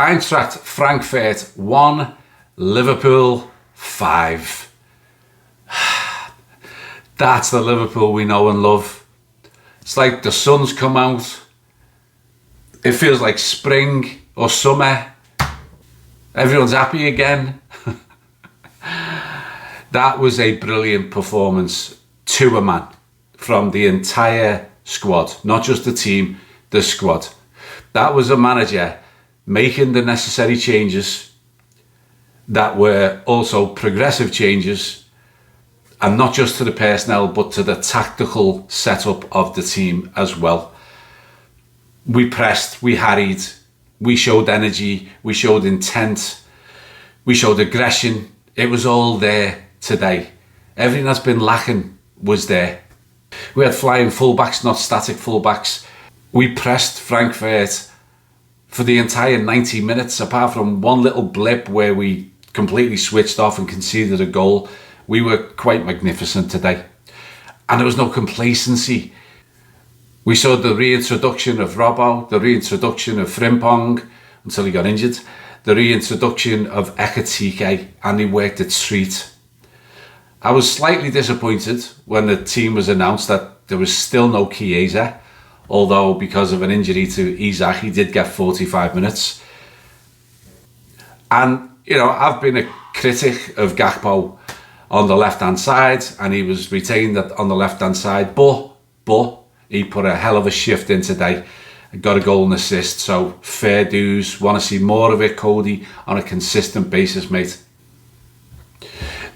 Eintracht Frankfurt 1, Liverpool 5. That's the Liverpool we know and love. It's like the sun's come out. It feels like spring or summer. Everyone's happy again. That was a brilliant performance to a man from the entire squad, not just the team, the squad. That was a manager making the necessary changes that were also progressive changes, and not just to the personnel but to the tactical setup of the team as well. We pressed, we harried, we showed energy, we showed intent, we showed aggression. It was all there today. Everything that's been lacking was there. We had flying fullbacks, not static fullbacks. We pressed Frankfurt for the entire 90 minutes, apart from one little blip where we completely switched off and conceded a goal. We were quite magnificent today. And there was no complacency. We saw the reintroduction of Robbo, the reintroduction of Frimpong until he got injured, the reintroduction of Ekatike, and he worked a treat. I was slightly disappointed when the team was announced that there was still no Chiesa, although because of an injury to Isaac, he did get 45 minutes. And, you know, I've been a critic of Gakpo on the left-hand side, and he was retained on the left-hand side, but he put a hell of a shift in today. Got a goal and assist, so fair dues. Want to see more of it, Cody, on a consistent basis, mate.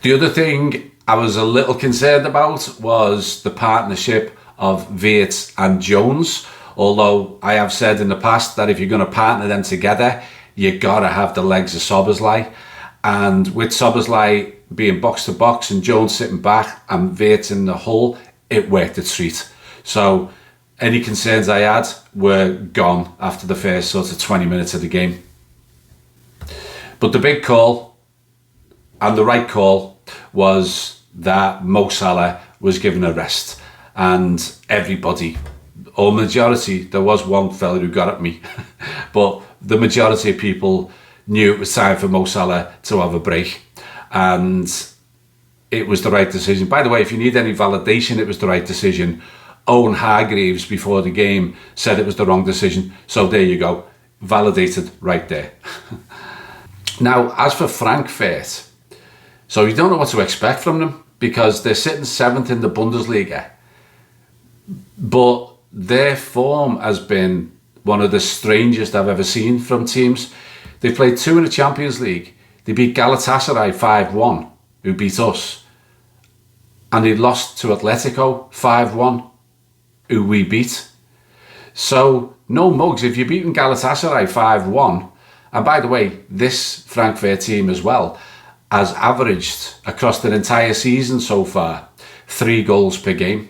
The other thing I was a little concerned about was the partnership of Wirtz and Jones, although I have said in the past that if you're going to partner them together, you got to have the legs of Szoboszlai. And with Szoboszlai being box to box and Jones sitting back and Wirtz in the hole, it worked a treat. So any concerns I had were gone after the first sort of 20 minutes of the game. But the big call, and the right call, was that Mo Salah was given a rest. And everybody, or majority, there was one fella who got at me, but the majority of people knew it was time for Mo Salah to have a break. And it was the right decision. By the way, if you need any validation, it was the right decision. Owen Hargreaves, before the game, said it was the wrong decision. So there you go. Validated right there. Now, as for Frankfurt, so you don't know what to expect from them because they're sitting 7th in the Bundesliga. But their form has been one of the strangest I've ever seen from teams. They played 2 in the Champions League. They beat Galatasaray 5-1, who beat us. And they lost to Atletico 5-1, who we beat. So, no mugs. If you're beating Galatasaray 5-1, and by the way, this Frankfurt team as well has averaged across the entire season so far 3 goals per game.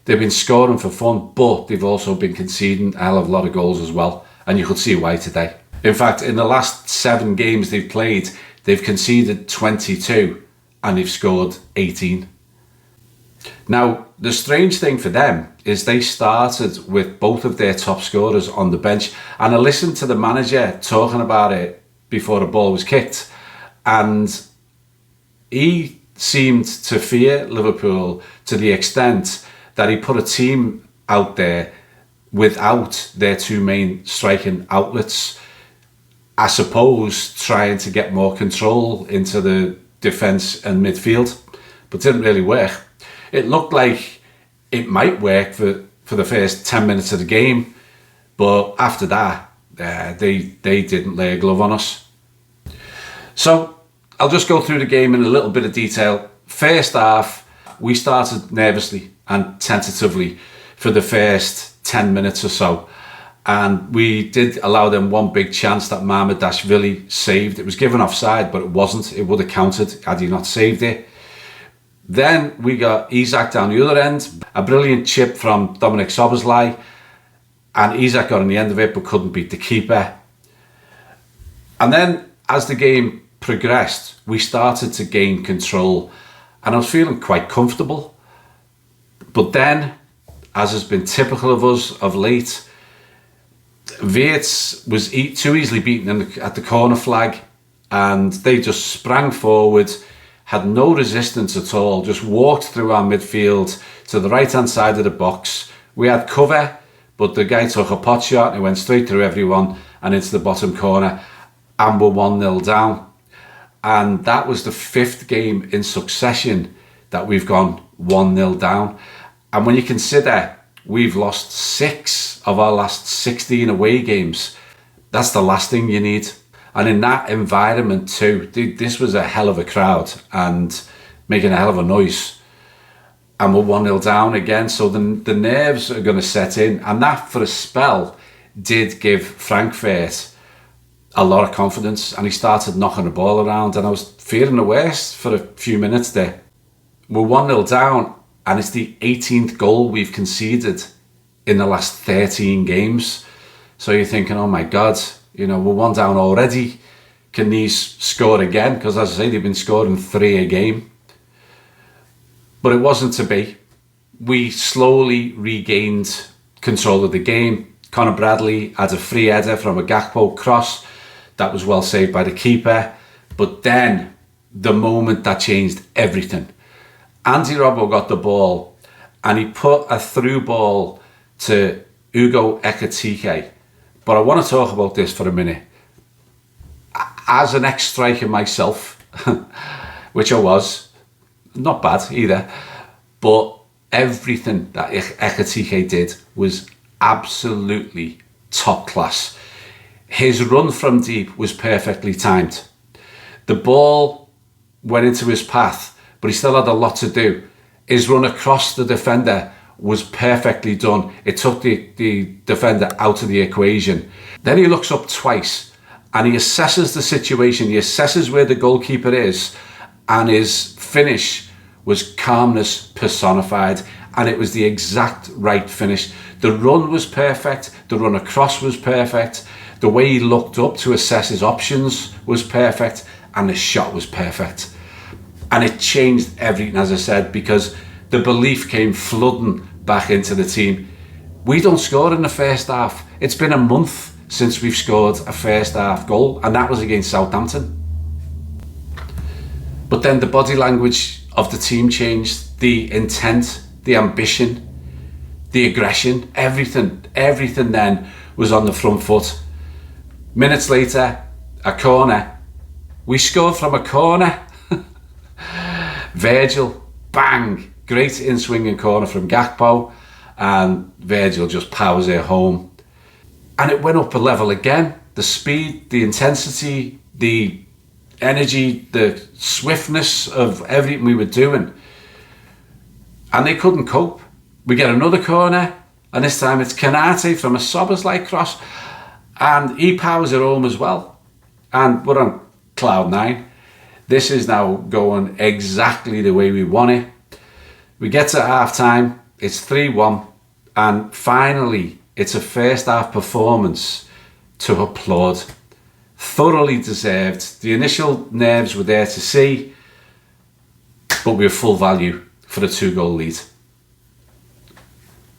They've been scoring for fun, but they've also been conceding a hell of a lot of goals as well. And you could see why today. In fact, in the last 7 games they've played, they've conceded 22 and they've scored 18. Now, the strange thing for them is they started with both of their top scorers on the bench. And I listened to the manager talking about it before the ball was kicked. And he seemed to fear Liverpool to the extent that he put a team out there without their 2 main striking outlets. I suppose trying to get more control into the defence and midfield, but didn't really work. It looked like it might work for the first 10 minutes of the game, but after that, they didn't lay a glove on us. So I'll just go through the game in a little bit of detail. First half, we started nervously and tentatively for the first 10 minutes or so. And we did allow them one big chance that Mamardashvili saved. It was given offside, but it wasn't. It would have counted had he not saved it. Then we got Isaac down the other end. A brilliant chip from Dominik Szoboszlai. And Isaac got on the end of it, but couldn't beat the keeper. And then, as the game progressed, we started to gain control. And I was feeling quite comfortable. But then, as has been typical of us of late, Wirtz was too easily beaten at the corner flag, and they just sprang forward, had no resistance at all, just walked through our midfield to the right-hand side of the box. We had cover, but the guy took a pot shot and it went straight through everyone and into the bottom corner, and we're 1-0 down. And that was the 5th game in succession that we've gone 1-0 down. And when you consider we've lost 6 of our last 16 away games, that's the last thing you need. And in that environment too, this was a hell of a crowd and making a hell of a noise. And we're 1-0 down again, so the nerves are going to set in. And that, for a spell, did give Frankfurt a lot of confidence, and he started knocking the ball around, and I was fearing the worst for a few minutes there. We're 1-0 down, and it's the 18th goal we've conceded in the last 13 games. So you're thinking, oh my God, you know, we're 1 down already. Can these score again? Because as I say, they've been scoring 3 a game. But it wasn't to be. We slowly regained control of the game. Conor Bradley had a free header from a Gakpo cross. That was well saved by the keeper. But then, the moment that changed everything. Andy Robbo got the ball and he put a through ball to Ugo Ekitike. But I want to talk about this for a minute. As an ex-striker myself, which I was, not bad either, but everything that Ekitike did was absolutely top class. His run from deep was perfectly timed. The ball went into his path, but he still had a lot to do. His run across the defender was perfectly done. It took the defender out of the equation. Then he looks up twice and he assesses the situation. He assesses where the goalkeeper is, and his finish was calmness personified, and it was the exact right finish. The run was perfect. The run across was perfect. The way he looked up to assess his options was perfect, and the shot was perfect. And it changed everything, as I said, because the belief came flooding back into the team. We don't score in the first half. It's been a month since we've scored a first half goal, and that was against Southampton. But then the body language of the team changed, the intent, the ambition, the aggression, everything then was on the front foot. Minutes later, a corner. We scored from a corner. Virgil, bang, great in-swinging corner from Gakpo, and Virgil just powers it home. And it went up a level again. The speed, the intensity, the energy, the swiftness of everything we were doing. And they couldn't cope. We get another corner, and this time it's Konate from a Szoboszlai cross, and he powers it home as well. And we're on cloud 9. This is now going exactly the way we want it. We get to half time, it's 3-1, and finally it's a first half performance to applaud. Thoroughly deserved. The initial nerves were there to see, but we were full value for a 2-goal lead.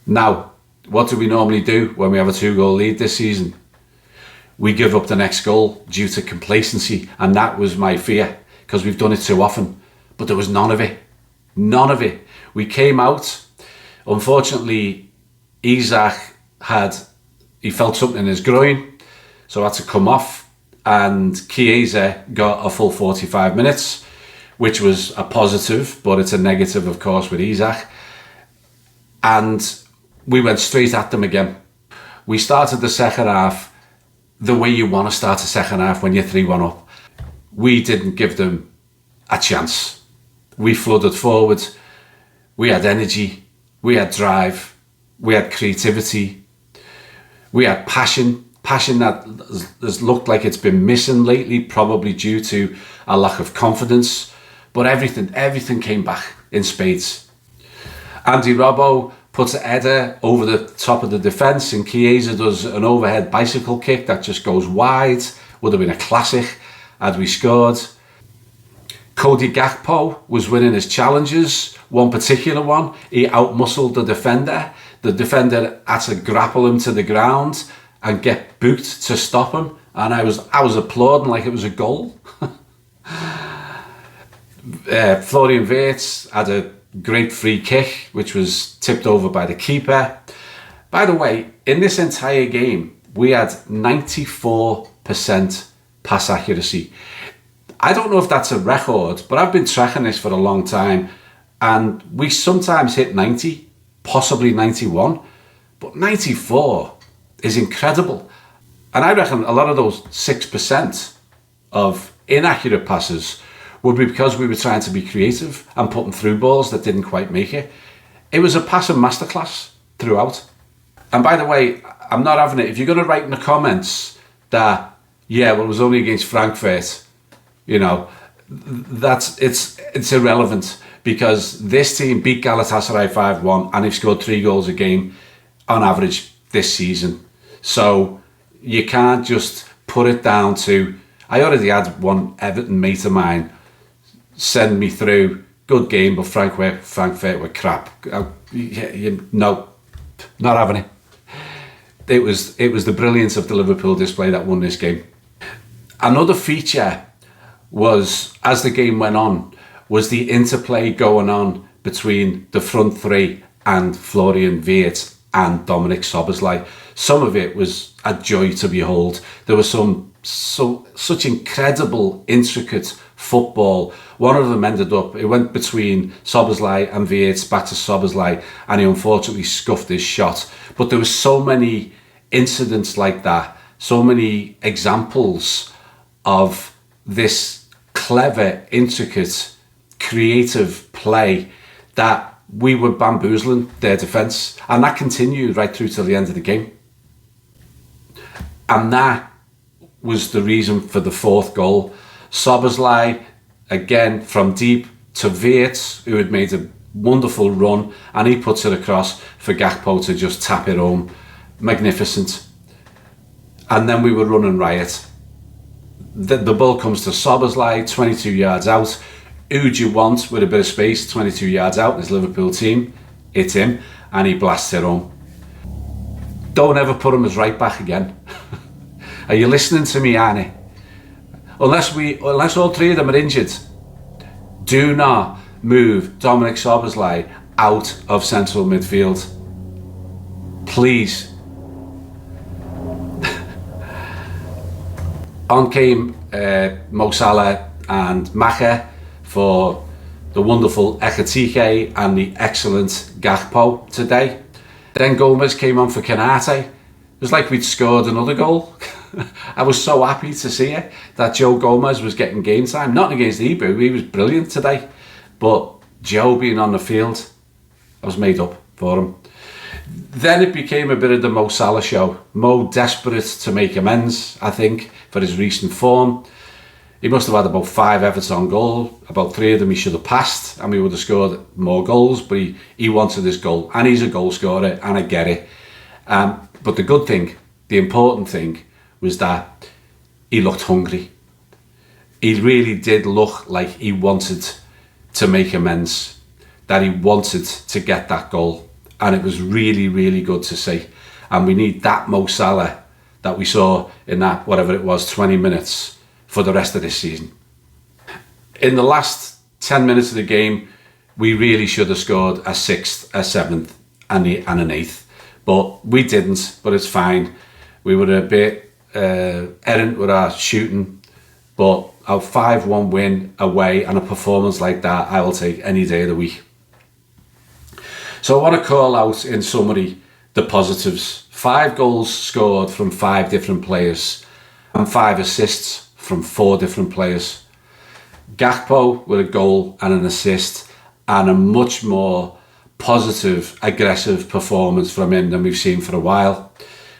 Now, what do we normally do when we have a 2-goal lead this season? We give up the next goal due to complacency, and that was my fear, because we've done it too often. But there was none of it. None of it. We came out. Unfortunately, Isaac he felt something in his groin, so had to come off, and Chiesa got a full 45 minutes, which was a positive, but it's a negative, of course, with Isaac. And we went straight at them again. We started the second half the way you want to start a second half when you're 3-1 up. We didn't give them a chance. We flooded forward. We had energy. We had drive. We had creativity. We had passion that has looked like it's been missing lately, probably due to a lack of confidence. But everything came back in spades. Andy Robbo puts a header over the top of the defence, and Chiesa does an overhead bicycle kick that just goes wide. Would have been a classic had we scored. Cody Gakpo was winning his challenges. One particular one, he outmuscled the defender. The defender had to grapple him to the ground, and get booked to stop him, and I was applauding like it was a goal. Florian Wirtz had a great free kick, which was tipped over by the keeper. By the way, in this entire game, we had 94% pass accuracy. I don't know if that's a record, but I've been tracking this for a long time, and we sometimes hit 90, possibly 91, but 94 is incredible. And I reckon a lot of those 6% of inaccurate passes would be because we were trying to be creative and putting through balls that didn't quite make it. It was a passing masterclass throughout. And by the way, I'm not having it. If you're going to write in the comments that, yeah, well, it was only against Frankfurt, you know, it's irrelevant, because this team beat Galatasaray 5-1 and they've scored 3 goals a game on average this season. So you can't just put it down to, I already had one Everton mate of mine send me through, good game, but Frankfurt were crap. No, not having it. It was the brilliance of the Liverpool display that won this game. Another feature was, as the game went on, was the interplay going on between the front three and Florian Wirtz and Dominik Szoboszlai. Some of it was a joy to behold. There was such incredible, intricate football. One of them it went between Szoboszlai and Wirtz, back to Szoboszlai, and he unfortunately scuffed his shot. But there was so many incidents like that, so many examples of this clever, intricate, creative play that we were bamboozling their defence, and that continued right through to the end of the game. And that was the reason for the 4th goal. Szoboszlai, again from deep, to Wirtz, who had made a wonderful run, and he puts it across for Gakpo to just tap it home. Magnificent. And then we were running riot. The ball comes to Szoboszlai, 22 yards out. Who do you want with a bit of space, 22 yards out, this Liverpool team? It's him, and he blasts it home. Don't ever put him as right back again. Are you listening to me, Arnie? Unless all 3 of them are injured, do not move Dominik Szoboszlai out of central midfield. Please. On came Mo Salah and Maka for the wonderful Ekitike and the excellent Gakpo today. Then Gomez came on for Konate. It was like we'd scored another goal. I was so happy to see it, that Joe Gomez was getting game time. Not against Hebrew, he was brilliant today. But Joe being on the field, I was made up for him. Then it became a bit of the Mo Salah show. Mo desperate to make amends, I think, for his recent form. He must have had about 5 efforts on goal. About 3 of them he should have passed, and we would have scored more goals, but he wanted his goal, and he's a goal scorer, and I get it. But the good thing, the important thing, was that he looked hungry. He really did look like he wanted to make amends, that he wanted to get that goal, and it was really, really good to see. And we need that Mo Salah that we saw in that, whatever it was, 20 minutes for the rest of this season. In the last 10 minutes of the game, we really should have scored a 6th, a 7th, and an 8th, but we didn't. But it's fine. We were a bit errant with our shooting, but a 5-1 win away and a performance like that, I will take any day of the week. So I want to call out, in summary, the positives. 5 goals scored from 5 different players and 5 assists from 4 different players. Gakpo with a goal and an assist, and a much more positive, aggressive performance from him than we've seen for a while.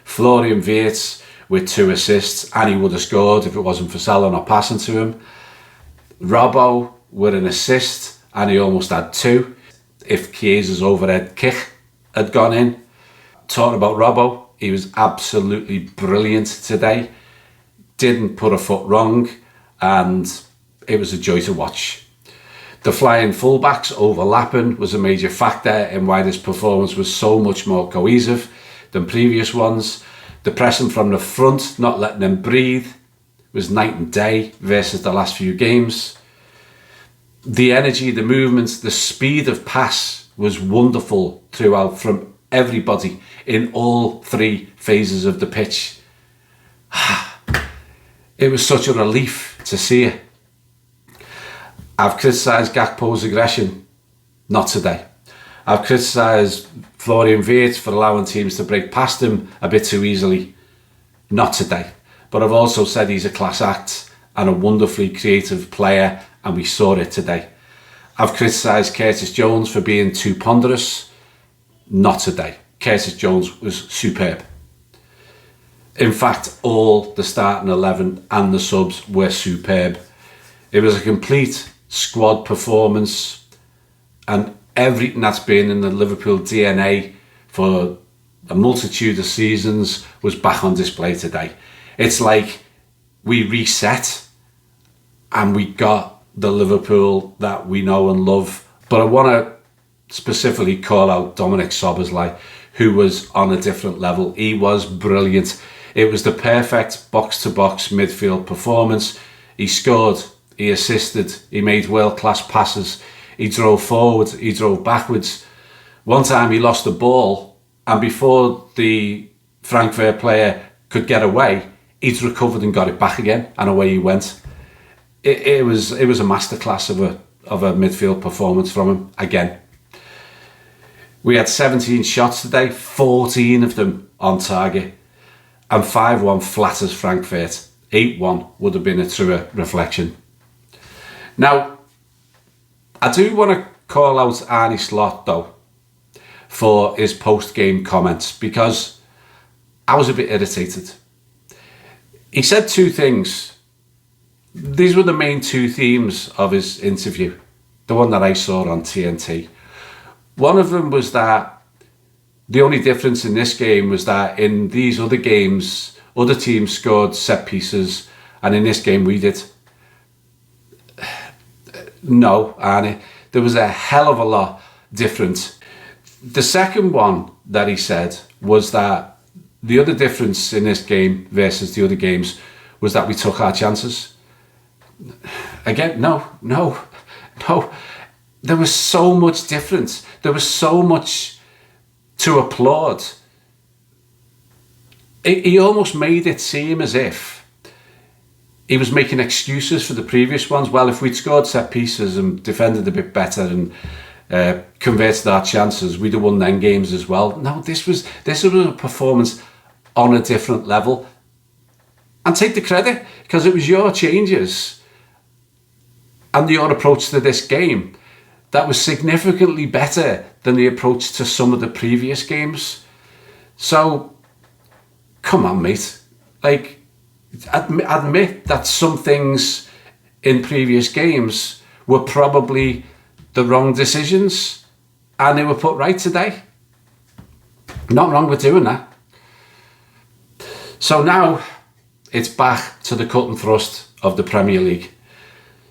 Florian Wirtz with 2 assists, and he would have scored if it wasn't for Salah not passing to him. Robbo with an assist, and he almost had 2 if Chiesa's overhead kick had gone in. Talking about Robbo, he was absolutely brilliant today. Didn't put a foot wrong, and it was a joy to watch. The flying fullbacks overlapping was a major factor in why this performance was so much more cohesive than previous ones. The pressing from the front, not letting them breathe, was night and day versus the last few games. The energy, the movements, the speed of pass was wonderful throughout from everybody in all three phases of the pitch. It was such a relief to see it. I've criticised Gakpo's aggression, not today. I've criticised Florian Wirtz for allowing teams to break past him a bit too easily, not today. But I've also said he's a class act and a wonderfully creative player, and we saw it today. I've criticised Curtis Jones for being too ponderous, not today. Curtis Jones was superb. In fact, all the starting 11 and the subs were superb. It was a complete squad performance, and everything that's been in the Liverpool DNA for a multitude of seasons was back on display today. It's like we reset and we got the Liverpool that we know and love. But I want to specifically call out Dominik Szoboszlai, who was on a different level. He was brilliant. It was the perfect box-to-box midfield performance. He scored, he assisted, he made world-class passes, he drove forward, he drove backwards. One time he lost the ball, and before the Frankfurt player could get away, he'd recovered and got it back again, and away he went. It was a masterclass of a midfield performance from him again. We had 17 shots today, 14 of them on target, and 5-1 flat as Frankfurt. 8-1 would have been a truer reflection. Now, I do want to call out Arne Slot though for his post-game comments, because I was a bit irritated. He said two things. These were the main two themes of his interview, the one that I saw on TNT. One of them was that the only difference in this game was that in these other games, other teams scored set pieces, and in this game we did. No, Arne, there was a hell of a lot different. The second one that he said was that the other difference in this game versus the other games was that we took our chances. Again, no. There was so much difference. There was so much to applaud. He almost made it seem as if he was making excuses for the previous ones. Well, if we'd scored set pieces and defended a bit better and converted our chances, we'd have won them games as well. No, this was a performance on a different level. And take the credit, because it was your changes and your approach to this game that was significantly better than the approach to some of the previous games. So, come on, mate. Like, admit that some things in previous games were probably the wrong decisions and they were put right today. Not wrong with doing that. So now it's back to the cut and thrust of the Premier League.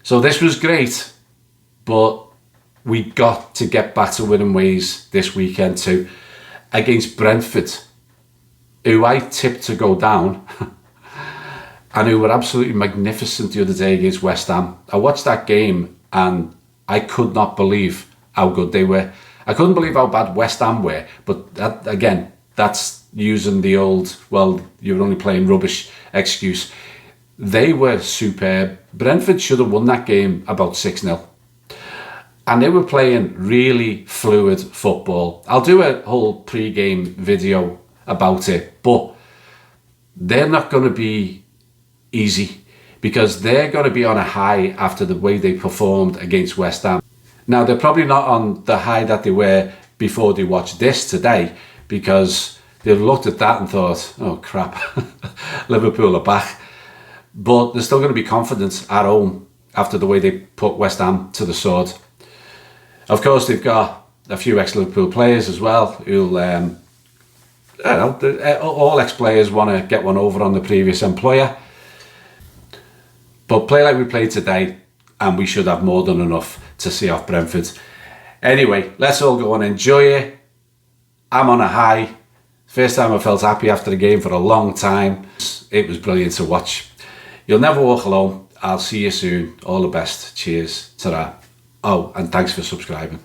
So this was great, but we got to get back to winning ways this weekend too, against Brentford, who I tipped to go down and who were absolutely magnificent the other day against West Ham. I watched that game and I could not believe how good they were. I couldn't believe how bad West Ham were, but that, again, that's using the old, well, you're only playing rubbish excuse. They were superb. Brentford should have won that game about 6-0. And they were playing really fluid football. I'll do a whole pre-game video about it, but they're not going to be easy because they're going to be on a high after the way they performed against West Ham. Now, they're probably not on the high that they were before they watched this today, because they've looked at that and thought, oh crap, Liverpool are back. But they're still going to be confident at home after the way they put West Ham to the sword. Of course, they've got a few ex-Liverpool players as well who'll, all ex-players want to get one over on the previous employer. But play like we played today, and we should have more than enough to see off Brentford. Anyway, let's all go and enjoy it. I'm on a high. First time I felt happy after the game for a long time. It was brilliant to watch. You'll never walk alone. I'll see you soon. All the best. Cheers. Ta-ra. Oh, and thanks for subscribing.